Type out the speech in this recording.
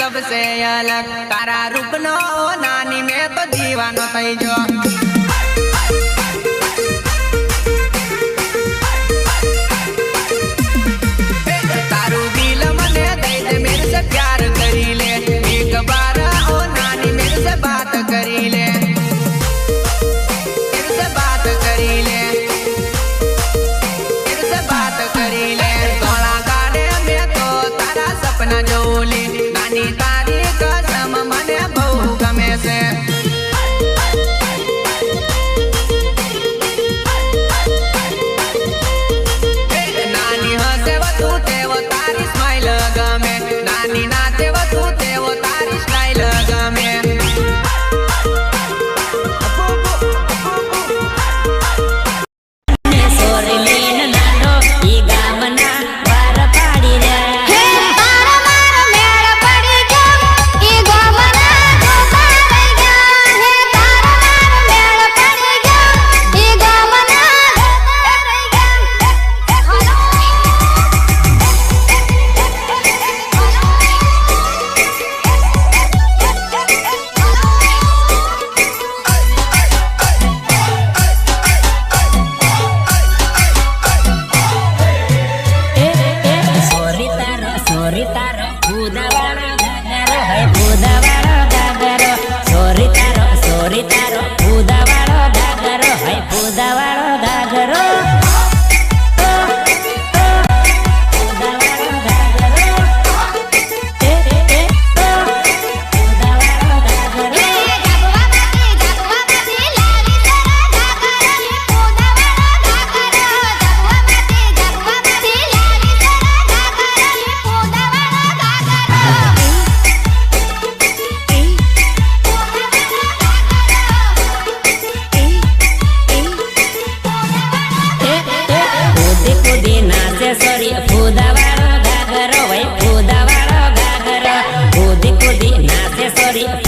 सबसे अलग तारा रूप नो नानी में तो दीवानो थई जो तारू दिल मने दे दे मेरे से प्यार करी ले एक बार ओ नानी मेरे से बात करी ले मेरे से बात करी ले मेरे से बात करी ले तोला गाड़े में तो तारा सपना जोली नानी तारी कसम मने बहु गमे से नानी हसे वो तू ते वो तारी स्माइल गमे नानी नाचे वो तू ते वो तारी स्टाइल गमे Sorry,